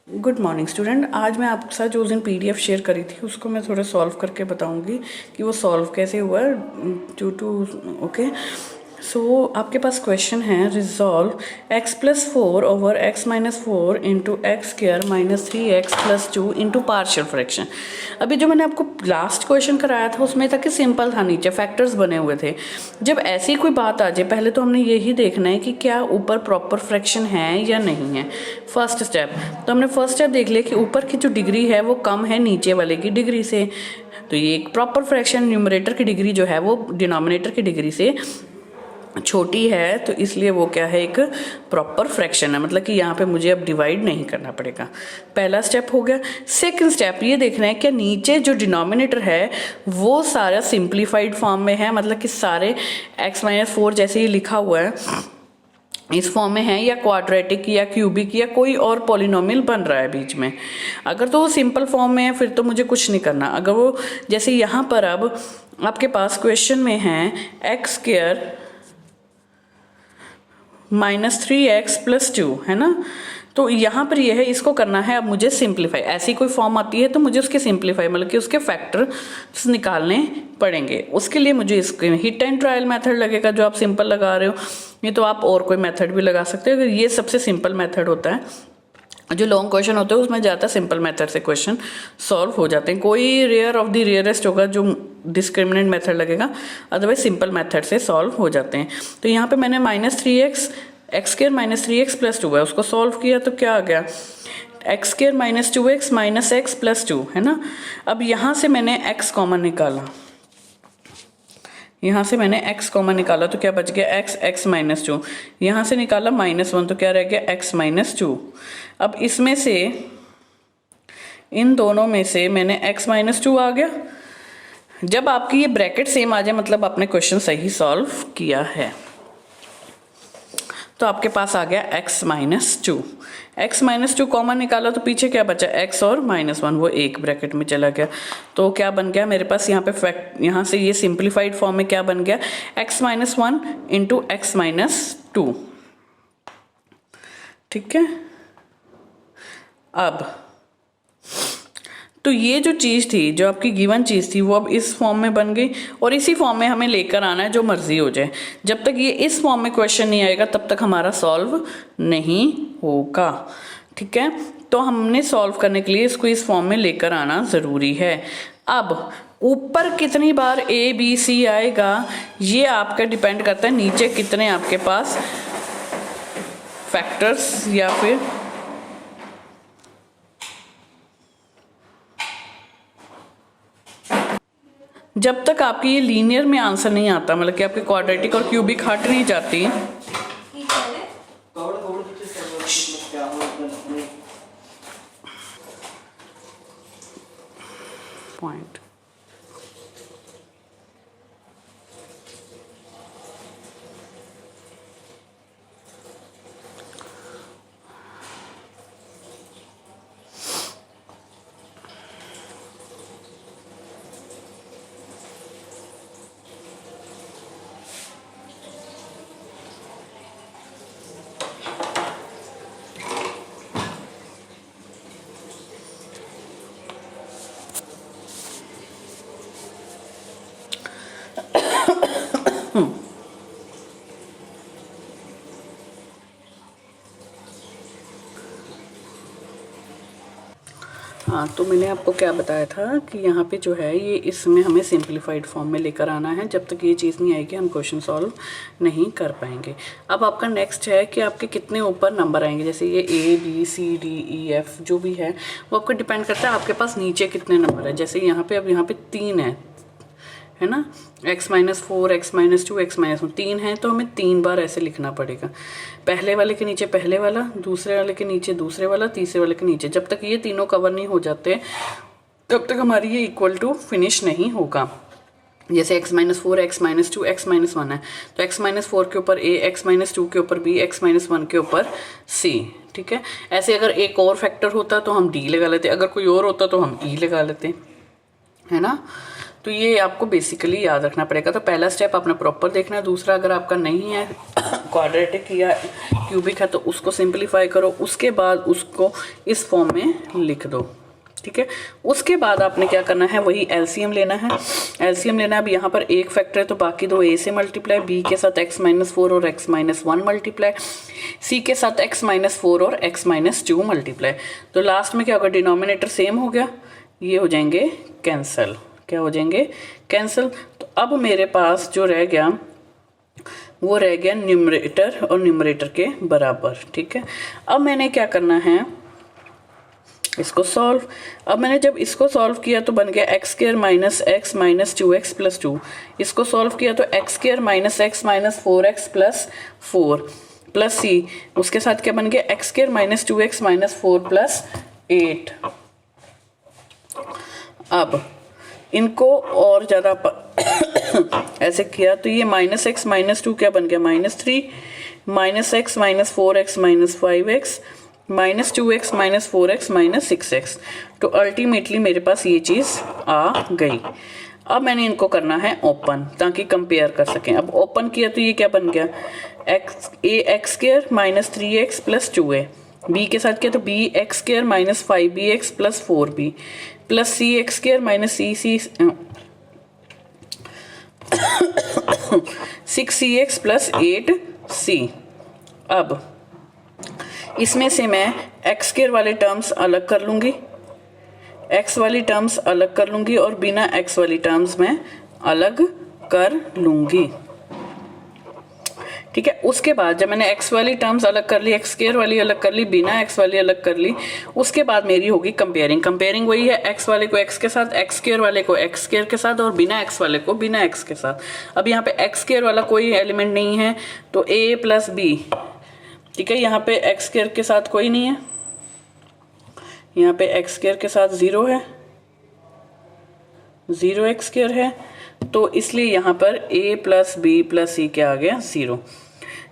Good morning student. आज मैं आपके साथ जो उस दिन पीडीएफ शेयर करी थी उसको मैं थोड़ा सॉल्व करके बताऊंगी कि वो सॉल्व कैसे हुआ टू टू ओके। सो आपके पास क्वेश्चन है, resolve x+4 over x-4 into x square minus 3x+2 into partial fraction. अभी जो मैंने आपको लास्ट क्वेश्चन कराया था उसमें था कि सिंपल था, नीचे फैक्टर्स बने हुए थे। जब ऐसी कोई बात आ जाए पहले तो हमने यही देखना है कि क्या ऊपर प्रॉपर फ्रैक्शन है या नहीं है। फर्स्ट स्टेप तो हमने फर्स्ट स्टेप देख लिया कि ऊपर की जो डिग्री है वो कम है नीचे वाले की डिग्री से, तो ये एक प्रॉपर फ्रैक्शन न्यूमरेटर की डिग्री जो है वो डिनोमिनेटर की डिग्री से छोटी है, तो इसलिए वो क्या है, एक प्रॉपर फ्रैक्शन है। मतलब कि यहाँ पे मुझे अब डिवाइड नहीं करना पड़ेगा। पहला स्टेप हो गया। सेकंड स्टेप ये देखना है कि नीचे जो डिनोमिनेटर है वो सारा सिंप्लीफाइड फॉर्म में है, मतलब कि सारे x-4 जैसे ही लिखा हुआ है इस फॉर्म में है, या क्वाड्रेटिक या क्यूबिक या कोई और पॉलिनोमियल बन रहा है बीच में। अगर तो वो सिंपल फॉर्म में है फिर तो मुझे कुछ नहीं करना। अगर वो जैसे यहाँ पर अब आपके पास क्वेश्चन में है एक्स स्क्वायर माइनस 3x+2 है ना, तो यहाँ पर यह है, इसको करना है अब मुझे सिंप्लीफाई। ऐसी कोई फॉर्म आती है तो मुझे उसके सिंप्लीफाई मतलब कि उसके फैक्टर्स निकालने पड़ेंगे। उसके लिए मुझे इसके हिट एंड ट्रायल मेथड लगेगा जो आप सिंपल लगा रहे हो, ये तो आप और कोई मेथड भी लगा सकते हो। अगर ये सबसे सिंपल मेथड होता है, जो लॉन्ग क्वेश्चन होते हैं उसमें ज़्यादा सिंपल मेथड से क्वेश्चन सॉल्व हो जाते हैं। कोई रेयर ऑफ द रेयरेस्ट होगा जो डिस्क्रिमिनेंट मेथड लगेगा, अदरवाइज सिंपल मेथड से सॉल्व हो जाते हैं। तो यहाँ पे मैंने -3x x square minus 3x+2 है उसको सॉल्व किया, तो क्या आ गया x square minus 2x minus x+2 है ना। अब यहाँ से मैंने x कॉमन निकाला, यहाँ से मैंने x कॉमन निकाला तो क्या बच गया x(x-2), यहाँ से निकाला -1 तो क्या रह गया x-2। अब इसमें से इन दोनों में से मैंने x-2 आ गया। जब आपकी ये ब्रैकेट सेम आ जाए मतलब आपने क्वेश्चन सही सॉल्व किया है। तो आपके पास आ गया x-2, x-2 कॉमन निकाला तो पीछे क्या बचा x और -1, वो एक ब्रैकेट में चला गया। तो क्या बन गया मेरे पास यहाँ पे फैक्ट, यहाँ से ये सिंप्लीफाइड फॉर्म में क्या बन गया x-1 इंटू x-2। ठीक है। अब तो ये जो चीज़ थी, जो आपकी गिवन चीज़ थी, वो अब इस फॉर्म में बन गई और इसी फॉर्म में हमें लेकर आना है जो मर्जी हो जाए। जब तक ये इस फॉर्म में क्वेश्चन नहीं आएगा तब तक हमारा सॉल्व नहीं होगा। ठीक है, तो हमने सॉल्व करने के लिए इसको इस फॉर्म में लेकर आना ज़रूरी है। अब ऊपर कितनी बार ए बी सी आएगा ये आपका डिपेंड करता है नीचे कितने आपके पास फैक्टर्स, या फिर जब तक आपकी ये लीनियर में आंसर नहीं आता, मतलब कि आपके क्वाड्रेटिक और क्यूबिक हट नहीं जाती। पॉइंट हाँ, तो मैंने आपको क्या बताया था कि यहाँ पे जो है ये इसमें हमें सिंप्लीफाइड फॉर्म में लेकर आना है। जब तक ये चीज़ नहीं आएगी हम क्वेश्चन सॉल्व नहीं कर पाएंगे। अब आपका नेक्स्ट है कि आपके कितने ऊपर नंबर आएंगे। जैसे ये A B C D E F जो भी है वो आपको डिपेंड करता है आपके पास नीचे कितने नंबर है। जैसे यहाँ पे अब यहाँ पे 3 है ना, x-4 x-2 x-1 3 है तो हमें 3 बार ऐसे लिखना पड़ेगा। पहले वाले के नीचे पहले वाला, दूसरे वाले के नीचे दूसरे वाला, तीसरे वाले के नीचे। जब तक ये तीनों कवर नहीं हो जाते तब तक हमारी ये इक्वल टू फिनिश नहीं होगा। जैसे x-4 x-2 x-1 है तो x-4 के ऊपर a, x-2 के ऊपर b, x-1 के ऊपर c। ठीक है, ऐसे अगर एक और फैक्टर होता तो हम d लगा लेते, अगर कोई और होता तो हम e लगा लेते, है ना। तो ये आपको बेसिकली याद रखना पड़ेगा। तो पहला स्टेप आपने प्रॉपर देखना है। दूसरा, अगर आपका नहीं है क्वाड्रेटिक या क्यूबिक है तो उसको सिंपलीफाई करो, उसके बाद उसको इस फॉर्म में लिख दो, ठीक है। उसके बाद आपने क्या करना है, वही एलसीएम लेना है। एलसीएम लेना है। अब यहाँ पर एक फैक्टर है तो बाकी दो ए से मल्टीप्लाई, बी के साथ x-4 और x-1 मल्टीप्लाई, सी के साथ x-4 और x-2 मल्टीप्लाई। तो लास्ट में क्या होगा, डिनोमिनेटर सेम हो गया, ये हो जाएंगे कैंसल। क्या हो जाएंगे, कैंसल। तो अब मेरे पास जो रह गया वो रह गया न्यूमरेटर और न्यूमरेटर के बराबर, ठीक है। अब मैंने क्या करना है, इसको सॉल्व। अब मैंने जब इसको सॉल्व किया तो बन गया x² minus x minus 2x plus 2। इसको सॉल्व किया तो x² minus x minus 4x plus 4 plus c, उसके साथ क्या बन गया, x² minus 2x minus 4 plus 8। अब इनको और ज़्यादा ऐसे किया तो ये माइनस x माइनस 2 क्या बन गया, -3, minus x minus 4x minus 5x minus 2x minus 4x minus 6x। तो अल्टीमेटली मेरे पास ये चीज़ आ गई। अब मैंने इनको करना है ओपन ताकि कंपेयर कर सकें। अब ओपन किया तो ये क्या बन गया, x² minus 3x plus 2a, b के साथ किया तो bx² minus 5bx plus 4b plus cx² minus 6cx plus 8c। अब इसमें से मैं x² वाले टर्म्स अलग कर लूँगी, x वाली टर्म्स अलग कर लूँगी और बिना x वाली टर्म्स मैं अलग कर लूँगी, ठीक है। उसके बाद जब मैंने x वाली टर्म्स अलग कर ली, x² वाली अलग कर ली, बिना x वाली अलग कर ली, उसके बाद मेरी होगी कंपेयरिंग। कंपेयरिंग वही है, x वाले को x के साथ, x² वाले को x² के साथ और बिना x वाले को बिना x के साथ। अब यहाँ पे x² वाला कोई एलिमेंट नहीं है तो a प्लस b, ठीक है। यहाँ पे x² के साथ कोई नहीं है, यहाँ पे x² के साथ 0 है, 0 x² है, तो इसलिए यहाँ पर a plus b plus c क्या आ गया, 0।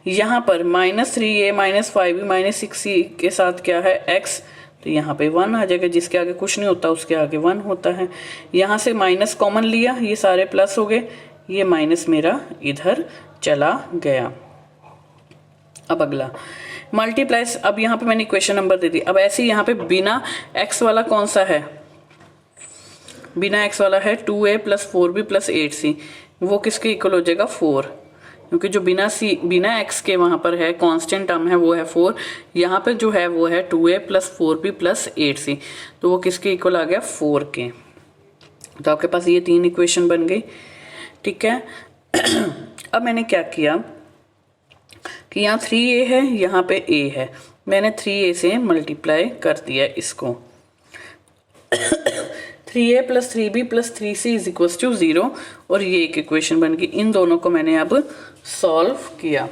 यहाँ पर -3a minus 5b minus 6c के साथ क्या है, x, तो यहाँ पे 1 आ जाएगा, जिसके आगे कुछ नहीं होता उसके आगे 1 होता है। यहाँ से माइनस कॉमन लिया, ये सारे प्लस हो गए, ये माइनस मेरा इधर चला गया। अब अगला मल्टीप्लाइज। अब यहाँ पे मैंने इक्वेशन नंबर दे दी। अब ऐसे यहाँ पे बिना x वाला कौन सा है, बिना x वाला है 2a plus 4b plus 8c, वो किसके इक्वल हो जाएगा, 4, क्योंकि जो बिना x के वहाँ पर है कांस्टेंट टर्म है वो है 4, यहाँ पे जो है वो है 2a plus 4b plus 8c, तो वो किसके इक्वल आ गया, 4 के। तो आपके पास ये 3 इक्वेशन बन गई, ठीक है। अब मैंने क्या किया कि यहाँ 3a है, यहाँ पे a है, मैंने 3a से मल्टीप्लाई कर दिया इसको। 3a plus 3b plus 3c is equal to 0 और ये एक इक्वेशन बन गई। इन दोनों को मैंने अब सॉल्व किया।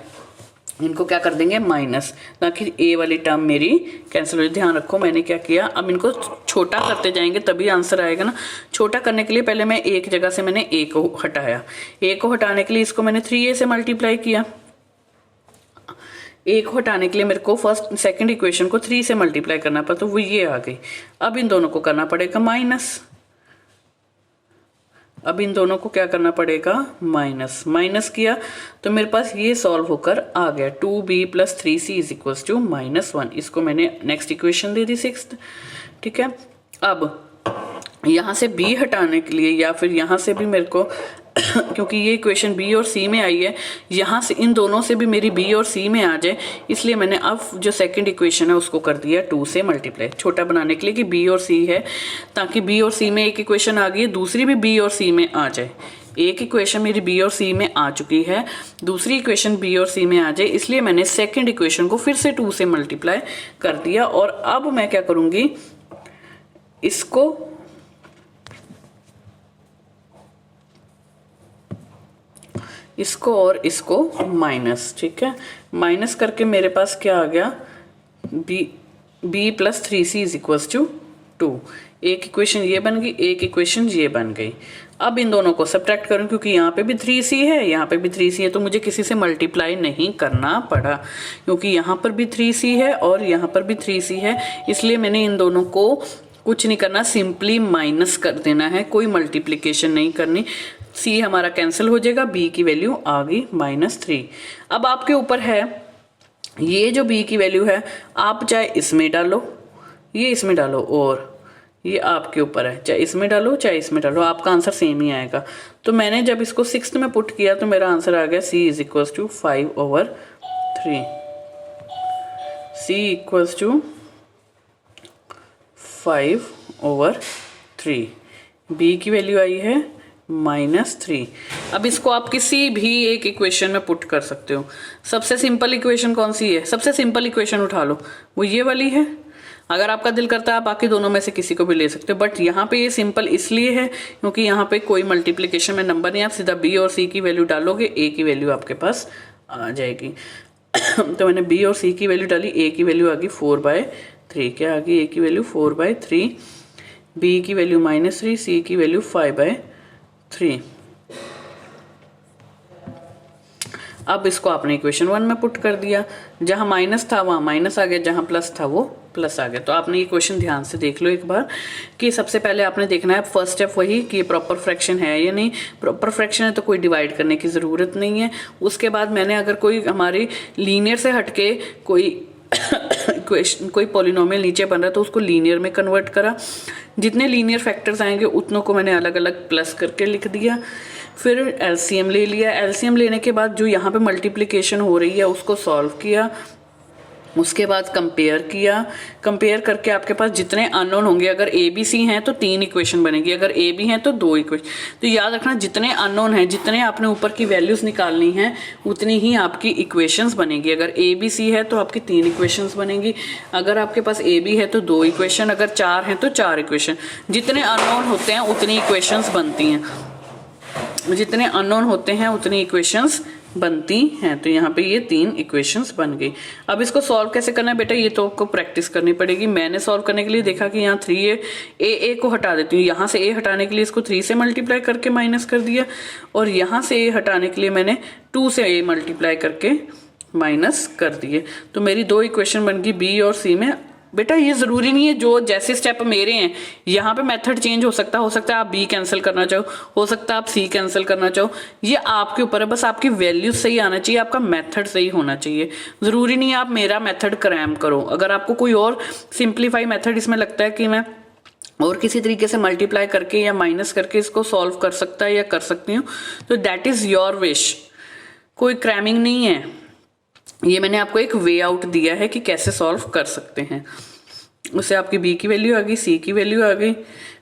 इनको क्या कर देंगे, माइनस, ताकि a वाली टर्म मेरी कैंसिल हो। ध्यान रखो मैंने क्या किया, अब इनको छोटा करते जाएंगे तभी आंसर आएगा ना। छोटा करने के लिए पहले मैं एक जगह से मैंने a को हटाया, a को हटाने के लिए इसको मैंने 3a से मल्टीप्लाई किया। a को हटाने के लिए मेरे को फर्स्ट सेकंड इक्वेशन को 3 से मल्टीप्लाई करना पड़ा, तो वो ये आ गई। अब इन दोनों को करना पड़ेगा माइनस, अब इन दोनों को क्या करना पड़ेगा, माइनस। माइनस किया तो मेरे पास ये सॉल्व होकर आ गया 2b plus 3c is equal to -1। इसको मैंने नेक्स्ट इक्वेशन दे दी 6th, ठीक है। अब यहाँ से b हटाने के लिए या फिर यहाँ से भी मेरे को क्योंकि ये इक्वेशन b और c में आई है, यहाँ से इन दोनों से भी मेरी b और c में आ जाए, इसलिए मैंने अब जो सेकंड इक्वेशन है उसको कर दिया 2 से मल्टीप्लाई, छोटा बनाने के लिए कि b और c है, ताकि b और c में एक इक्वेशन आ गई है, दूसरी भी b और c में आ जाए। एक इक्वेशन मेरी b और c में आ चुकी है, दूसरी इक्वेशन b और c में आ जाए, इसलिए मैंने सेकेंड इक्वेशन को फिर से 2 से मल्टीप्लाई कर दिया। और अब मैं क्या करूँगी, इसको और इसको माइनस, ठीक है। माइनस करके मेरे पास क्या आ गया, b plus 3c is equal to 2। एक इक्वेशन ये बन गई, एक इक्वेशन ये बन गई। अब इन दोनों को सब्ट्रैक्ट करूं, क्योंकि यहाँ पे भी 3c है, यहाँ पे भी 3c है, तो मुझे किसी से मल्टीप्लाई नहीं करना पड़ा, क्योंकि यहाँ पर भी 3c है और यहाँ पर भी 3c है, इसलिए मैंने इन दोनों को कुछ नहीं करना, सिंपली माइनस कर देना है, कोई मल्टीप्लिकेशन नहीं करनी। सी हमारा कैंसिल हो जाएगा, बी की वैल्यू आ गई -3। अब आपके ऊपर है, ये जो बी की वैल्यू है आप चाहे इसमें डालो, ये इसमें डालो, और ये आपके ऊपर है, चाहे इसमें डालो चाहे इसमें डालो, आपका आंसर सेम ही आएगा। तो मैंने जब इसको 6th में पुट किया तो मेरा आंसर आ गया C = 5/3। C = 5/3। B की वैल्यू आई है -3। अब इसको आप किसी भी एक इक्वेशन में पुट कर सकते हो। सबसे सिंपल इक्वेशन कौन सी है? सबसे सिंपल इक्वेशन उठा लो, वो ये वाली है। अगर आपका दिल करता है आप बाकी दोनों में से किसी को भी ले सकते हो, बट यहाँ पे ये सिंपल इसलिए है क्योंकि यहाँ पे कोई मल्टीप्लिकेशन में नंबर नहीं, आप सीधा B और C की वैल्यू डालोगे, A की वैल्यू आपके पास आ जाएगी। तो मैंने B और C की वैल्यू डाली, A की वैल्यू आ गई 4/3। क्या आ गई? A की वैल्यू 4/3, B की वैल्यू -3, C की वैल्यू 5/3। अब इसको आपने इक्वेशन 1 में पुट कर दिया, जहां माइनस था वहां माइनस आ गया, जहां प्लस था वो प्लस आ गया। तो आपने ये क्वेश्चन ध्यान से देख लो एक बार कि सबसे पहले आपने देखना है फर्स्ट स्टेप वही कि प्रॉपर फ्रैक्शन है या नहीं। प्रॉपर फ्रैक्शन है तो कोई डिवाइड करने की ज़रूरत नहीं है। उसके बाद मैंने अगर कोई हमारी लीनियर से हटके कोई इक्वेशन, कोई पॉलिनोमियल नीचे बन रहा है तो उसको लीनियर में कन्वर्ट करा। जितने लीनियर फैक्टर्स आएंगे उतनों को मैंने अलग अलग प्लस करके लिख दिया। फिर एलसीएम ले लिया। एलसीएम लेने के बाद जो यहाँ पे मल्टीप्लिकेशन हो रही है उसको सॉल्व किया। उसके बाद कंपेयर किया। कंपेयर करके आपके पास जितने अननोन होंगे, अगर ए बी सी हैं तो 3 इक्वेशन बनेगी, अगर ए बी हैं तो 2 इक्वेशन। तो याद रखना जितने अननोन हैं, जितने आपने ऊपर की वैल्यूज निकालनी है उतनी ही आपकी इक्वेशंस बनेगी। अगर ए बी सी है तो आपकी 3 इक्वेशंस बनेगी, अगर आपके पास ए बी है तो 2 इक्वेशन, अगर 4 हैं तो 4 इक्वेशन। जितने अननोन होते हैं उतनी इक्वेशंस बनती हैं, जितने अननोन होते हैं उतनी इक्वेशंस बनती हैं। तो यहाँ पे ये 3 इक्वेशंस बन गई। अब इसको सॉल्व कैसे करना है बेटा, ये तो आपको प्रैक्टिस करनी पड़ेगी। मैंने सॉल्व करने के लिए देखा कि यहाँ 3 है, ए को हटा देती हूँ। यहाँ से ए हटाने के लिए इसको 3 से मल्टीप्लाई करके माइनस कर दिया, और यहाँ से ए हटाने के लिए मैंने 2 से ए मल्टीप्लाई करके माइनस कर दिए। तो मेरी 2 इक्वेशन बन गई बी और सी में। बेटा ये जरूरी नहीं है जो जैसे स्टेप मेरे हैं, यहाँ पे मेथड चेंज हो सकता है आप बी कैंसिल करना चाहो, हो सकता है आप सी कैंसिल करना चाहो, ये आपके ऊपर है। बस आपकी वैल्यू सही आना चाहिए, आपका मेथड सही होना चाहिए। जरूरी नहीं है आप मेरा मेथड क्रैम करो। अगर आपको कोई और सिंप्लीफाई मेथड इसमें लगता है कि मैं और किसी तरीके से मल्टीप्लाई करके या माइनस करके इसको सॉल्व कर सकता है या कर सकती हूँ, तो दैट इज योर विश। कोई क्रैमिंग नहीं है, ये मैंने आपको एक वे आउट दिया है कि कैसे सॉल्व कर सकते हैं। उससे आपकी बी की वैल्यू आ गई, सी की वैल्यू आ गई,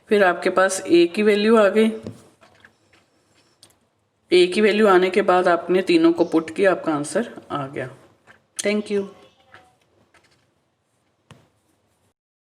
फिर आपके पास ए की वैल्यू आ गई। ए की वैल्यू आने के बाद आपने तीनों को पुट किया, आपका आंसर आ गया। Thank you.